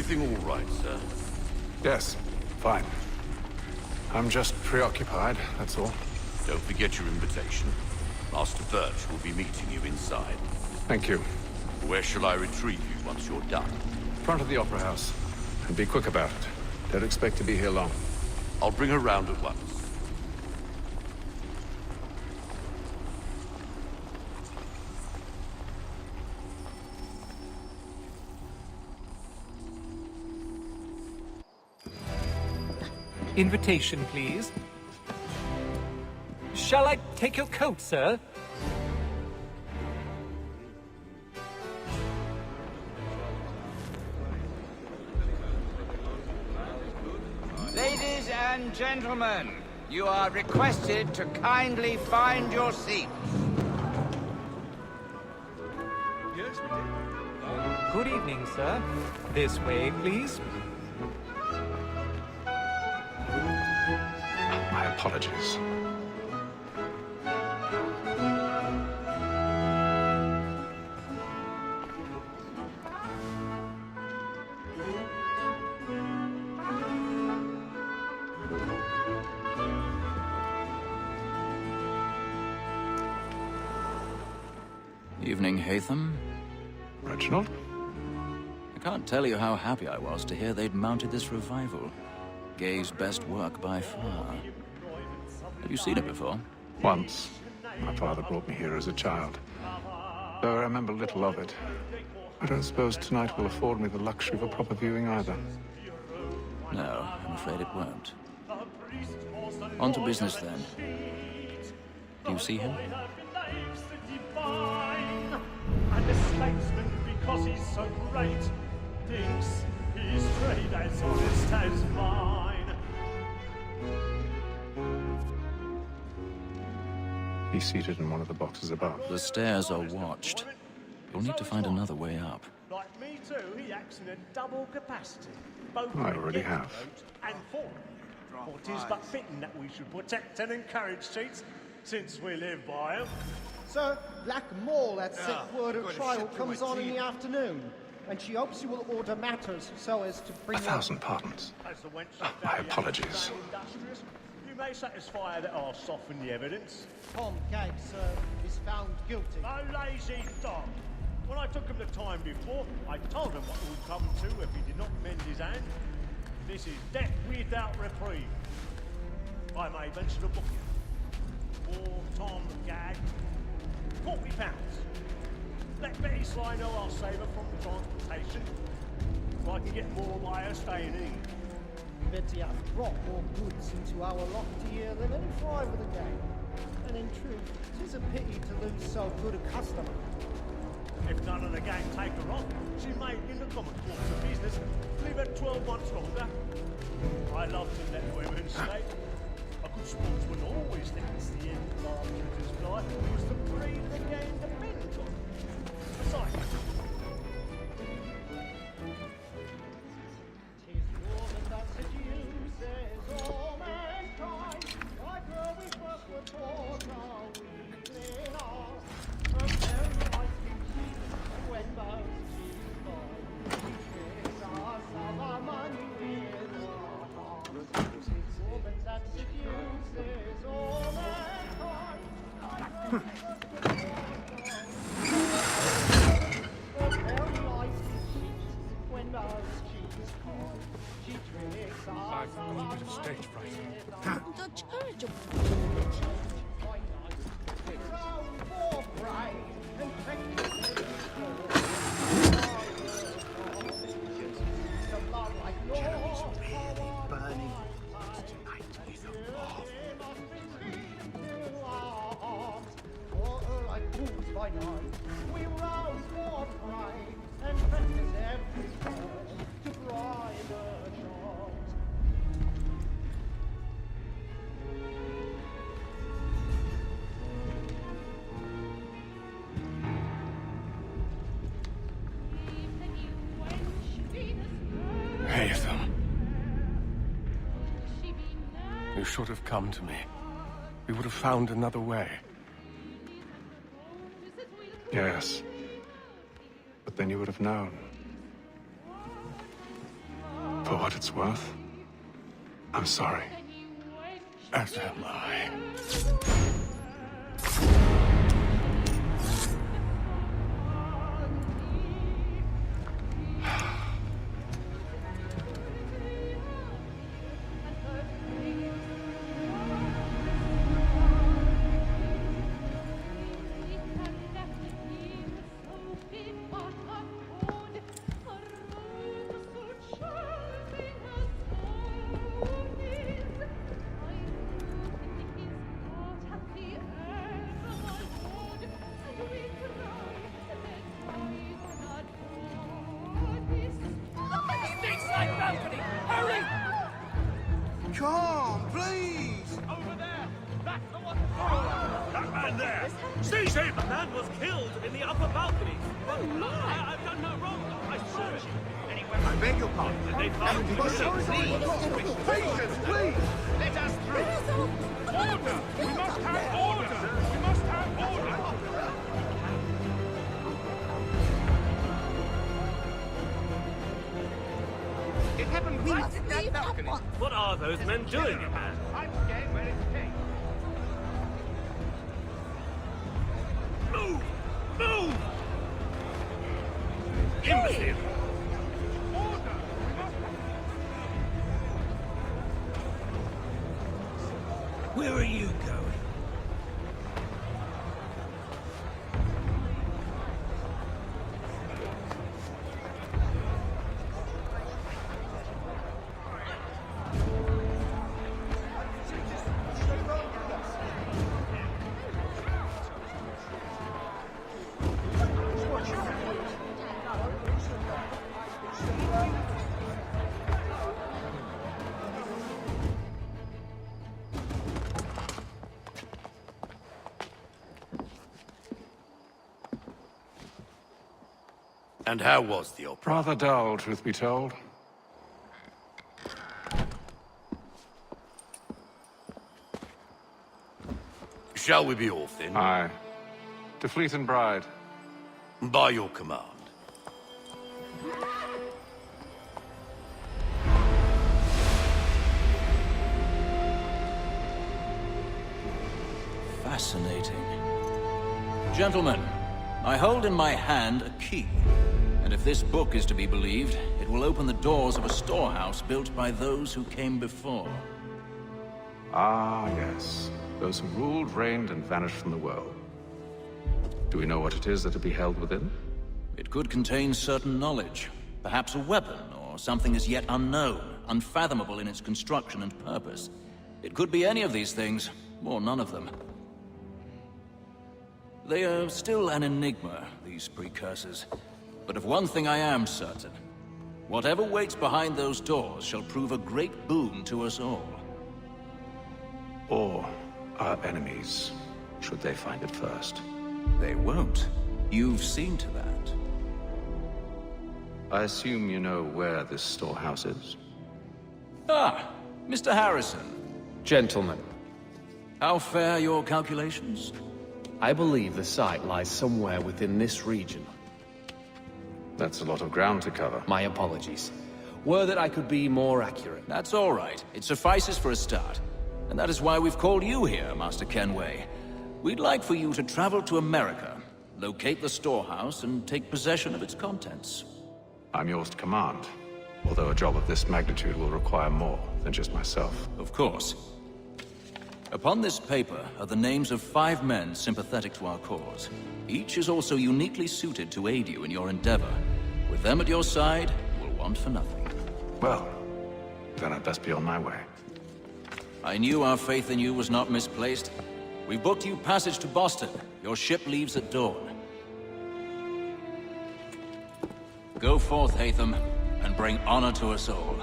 Everything all right, sir? Yes, fine. I'm just preoccupied, that's all. Don't forget your invitation. Master Birch will be meeting you inside. Thank you. Where shall I retrieve you once you're done? Front of the Opera House. And be quick about it. Don't expect to be here long. I'll bring her round at once. Invitation, please. Shall I take your coat, sir? Ladies and gentlemen, you are requested to kindly find your seats. Good evening, sir. This way, please. My apologies. Evening, Haytham. Reginald? I can't tell you how happy I was to hear they'd mounted this revival. Gay's best work by far. Have you seen it before? Once. My father brought me here as a child. Though I remember little of it. I don't suppose tonight will afford me the luxury of a proper viewing either. No, I'm afraid it won't. On to business, then. Do you see him? And the statesman, because he's so great, thinks his trade as honest as mine. He's seated in one of the boxes above. The stairs are watched. You'll need to find another way up. Like me too, he acts in a double capacity. Both I already have. and for. For 'tis but fitting that we should protect and encourage cheats, since we live by 'em. Sir, Black Mall at sick word of trial comes on in the afternoon, and she hopes you will order matters so as to bring 1,000 pardons. As the wench My apologies. industrious, you may satisfy that I'll soften the evidence. Tom Cagg, sir, is found guilty. A lazy dog. When I took him the time before, I told him what would come to if he did not mend his hand. This is death without reprieve. I may venture to book him. For Tom Gag, £40. Let Betty Sly know I'll save her from the transportation. So I can get more by her staying in. Betty hath brought more goods into our lofty here than any fry with a gang. And in truth, 'tis a pity to lose so good a customer. If none of the gang take her on, she may, in the common course of business, leave her 12 months longer. I love to let women stay. A good sportsman always thinks the end of our British life was the breed the game depends on. Besides, 'Tis woman that seduces all mankind. Like her we first were taught our weakling arts. From them I speak when most she's gone. She tricks us of our money with her heart. 'Tis woman that seduces all mankind. From them I speak when most she's gone. She tricks us I've got a bit of stage fright. Dutch urge. We rouse for pride and practice every turn to bribe the charms. Haytham. You should have come to me. We would have found another way. Yes. But then you would have known. For what it's worth, I'm sorry. As am I. Come, please! Over there! That's the one! That man there! Seize him! The man was killed in the upper balcony. I've done no wrong. I saw it. Anyway, I beg your pardon. they found him. Patience, please! Let us through. Order! We must have order! We must have order! It happened right at that balcony. What are those men doing, man? I'm scared where it's taken. Move! Move! Imbecile! Where are you going? And how was the opera? Rather dull, truth be told. Shall we be off then? Aye. To Fleet and Bride. By your command. Fascinating. Gentlemen, I hold in my hand a key. And if this book is to be believed, it will open the doors of a storehouse built by those who came before. Ah, yes. Those who ruled, reigned, and vanished from the world. Do we know what it is that will be held within? It could contain certain knowledge. Perhaps a weapon, or something as yet unknown, unfathomable in its construction and purpose. It could be any of these things, or none of them. They are still an enigma, these precursors. But of one thing I am certain. Whatever waits behind those doors shall prove a great boon to us all. Or our enemies, should they find it first. They won't. You've seen to that. I assume you know where this storehouse is? Ah, Mr. Harrison. Gentlemen, How fare your calculations? I believe the site lies somewhere within this region. That's a lot of ground to cover. My apologies. Were that I could be more accurate. That's all right. It suffices for a start. And that is why we've called you here, Master Kenway. We'd like for you to travel to America, locate the storehouse, and take possession of its contents. I'm yours to command, although a job of this magnitude will require more than just myself. Of course. Upon this paper are the names of 5 men sympathetic to our cause. Each is also uniquely suited to aid you in your endeavor. With them at your side, you will want for nothing. Well, then I'd best be on my way. I knew our faith in you was not misplaced. We booked you passage to Boston. Your ship leaves at dawn. Go forth, Hatham, and bring honor to us all.